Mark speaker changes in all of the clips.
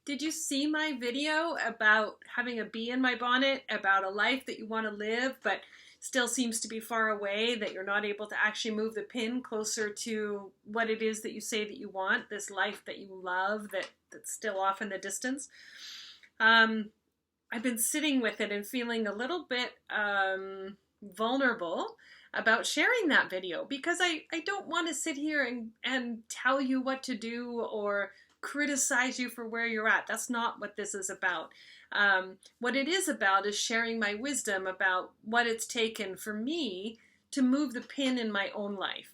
Speaker 1: Did you see my video about having a bee in my bonnet, about a life that you want to live, but still seems to be far away, that you're not able to actually move the pin closer to what it is that you say that you want, this life that you love that's still off in the distance? Um, I've been sitting with it and feeling a little bit vulnerable about sharing that video because I don't want to sit here and tell you what to do or criticize you for where you're at. That's not what this is about. What it is about is sharing my wisdom about what it's taken for me to move the pin in my own life,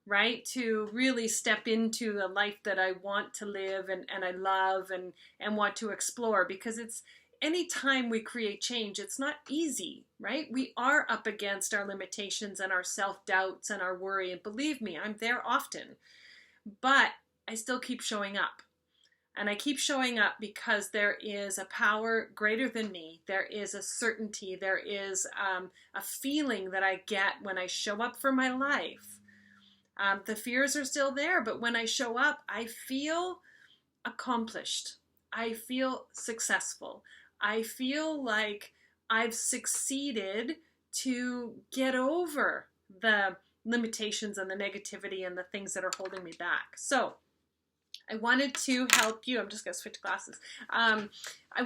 Speaker 1: right? To really step into the life that I want to live and I love and want to explore, because it's anytime we create change, it's not easy, right? We are up against our limitations and our self-doubts and our worry. And believe me, I'm there often, but I still keep showing up. And I keep showing up because there is a power greater than me. There is a certainty. There is a feeling that I get when I show up for my life. The fears are still there, but when I show up, I feel accomplished. I feel successful. I feel like I've succeeded to get over the limitations and the negativity and the things that are holding me back. So I wanted to help you. I'm just going to switch glasses. I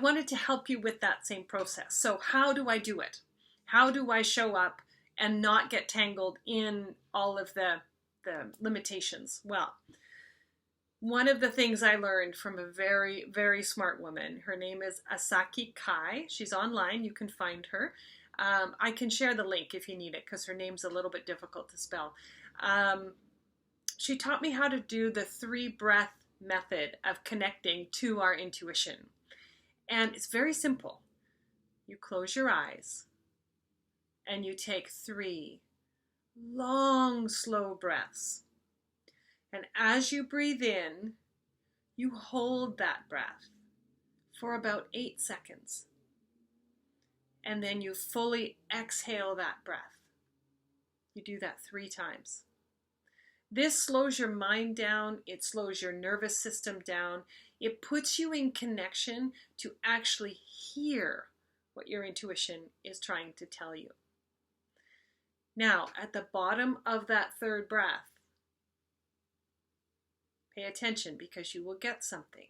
Speaker 1: wanted to help you with that same process. So how do I do it? How do I show up and not get tangled in all of the limitations? Well, one of the things I learned from a very, very smart woman, her name is Asaki Kai. She's online. You can find her. I can share the link if you need it because her name's a little bit difficult to spell. She taught me how to do the 3-breath method of connecting to our intuition. And it's very simple. You close your eyes and you take 3 long, slow breaths. And as you breathe in, you hold that breath for about 8 seconds. And then you fully exhale that breath. You do that 3 times. This slows your mind down. It slows your nervous system down. It puts you in connection to actually hear what your intuition is trying to tell you. Now, at the bottom of that 3rd breath, pay attention because you will get something.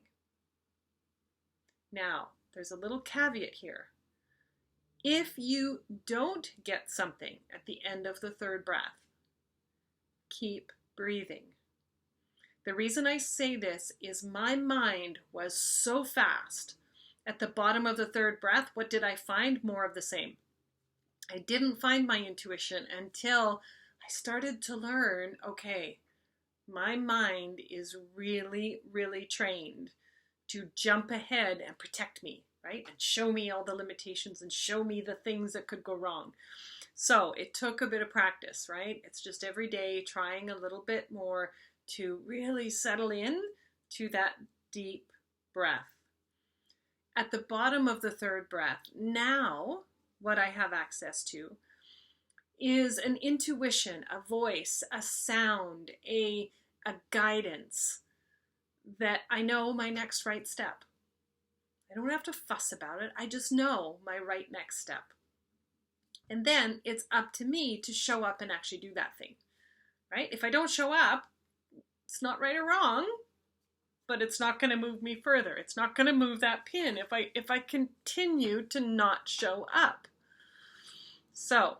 Speaker 1: Now, there's a little caveat here. If you don't get something at the end of the 3rd breath, keep breathing. The reason I say this is my mind was so fast. At the bottom of the 3rd breath, what did I find? More of the same. I didn't find my intuition until I started to learn, okay, my mind is really, really trained to jump ahead and protect me, right? And show me all the limitations and show me the things that could go wrong. So it took a bit of practice, right? It's just every day trying a little bit more to really settle in to that deep breath. At the bottom of the 3rd breath, now what I have access to is an intuition, a voice, a sound, a guidance that I know my next right step. I don't have to fuss about it. I just know my right next step. And then it's up to me to show up and actually do that thing, right? If I don't show up, it's not right or wrong, but it's not going to move me further. It's not going to move that pin if I continue to not show up. So,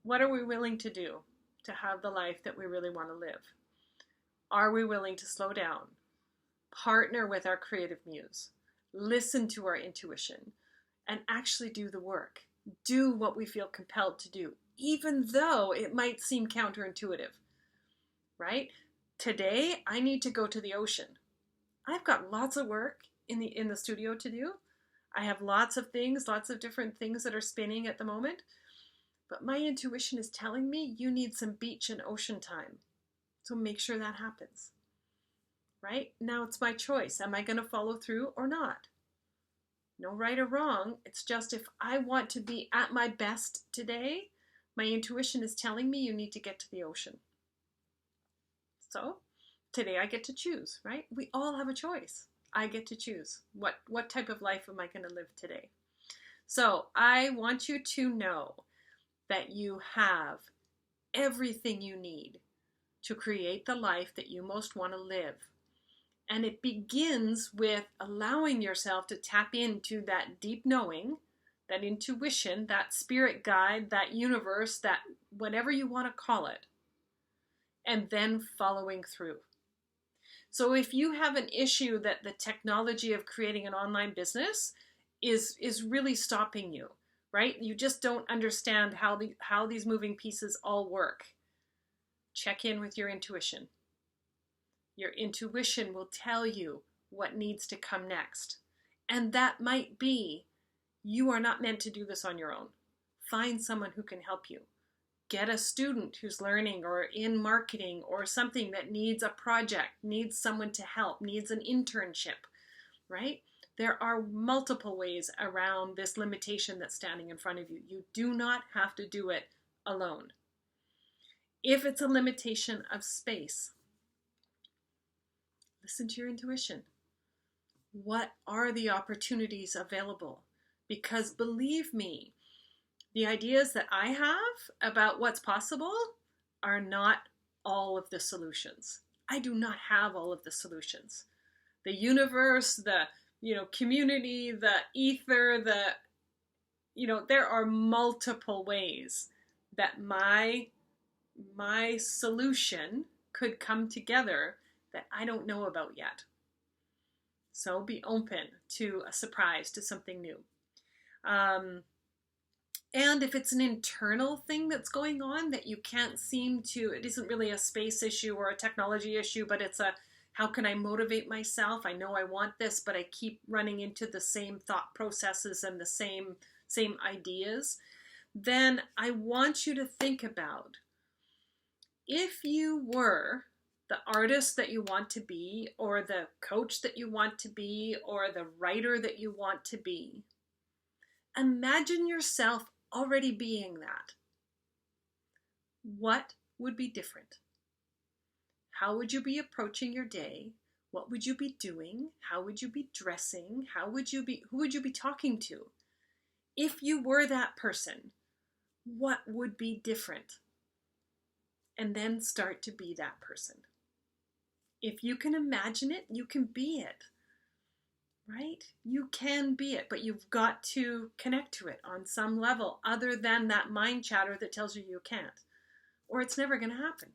Speaker 1: what are we willing to do to have the life that we really want to live? Are we willing to slow down, partner with our creative muse, listen to our intuition, and actually do the work? Do what we feel compelled to do, even though it might seem counterintuitive, right? Today, I need to go to the ocean. I've got lots of work in the studio to do. I have lots of things, lots of different things that are spinning at the moment. But my intuition is telling me you need some beach and ocean time. So make sure that happens, right? Now it's my choice. Am I going to follow through or not? No right or wrong. It's just if I want to be at my best today, my intuition is telling me you need to get to the ocean. So today I get to choose, right? We all have a choice. I get to choose. What type of life am I going to live today? So I want you to know that you have everything you need to create the life that you most want to live. And it begins with allowing yourself to tap into that deep knowing, that intuition, that spirit guide, that universe, that whatever you want to call it, and then following through. So if you have an issue that the technology of creating an online business is really stopping you, right? You just don't understand how these moving pieces all work. Check in with your intuition. Your intuition will tell you what needs to come next. And that might be, you are not meant to do this on your own. Find someone who can help you. Get a student who's learning or in marketing or something that needs a project, needs someone to help, needs an internship, right? There are multiple ways around this limitation that's standing in front of you. You do not have to do it alone. If it's a limitation of space, listen to your intuition. What are the opportunities available? Because believe me, the ideas that I have about what's possible are not all of the solutions. I do not have all of the solutions. The universe, the community, the ether, there are multiple ways that my solution could come together that I don't know about yet. So be open to a surprise, to something new. And if it's an internal thing that's going on that you can't seem to, it isn't really a space issue or a technology issue, but it's a, how can I motivate myself? I know I want this, but I keep running into the same thought processes and the same ideas. Then I want you to think about, if you were the artist that you want to be, or the coach that you want to be, or the writer that you want to be, imagine yourself already being that. What would be different? How would you be approaching your day? What would you be doing? How would you be dressing? Who would you be talking to? If you were that person, what would be different? And then start to be that person. If you can imagine it, you can be it. Right? You can be it, but you've got to connect to it on some level other than that mind chatter that tells you you can't, or it's never going to happen.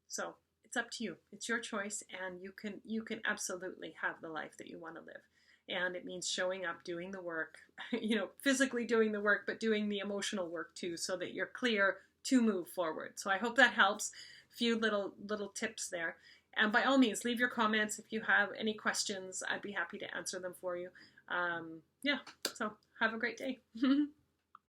Speaker 1: So it's up to you. It's your choice, and you can absolutely have the life that you want to live. And it means showing up, doing the work, physically doing the work, but doing the emotional work too, so that you're clear to move forward. So I hope that helps. A few little tips there. And by all means, leave your comments if you have any questions. I'd be happy to answer them for you. So have a great day.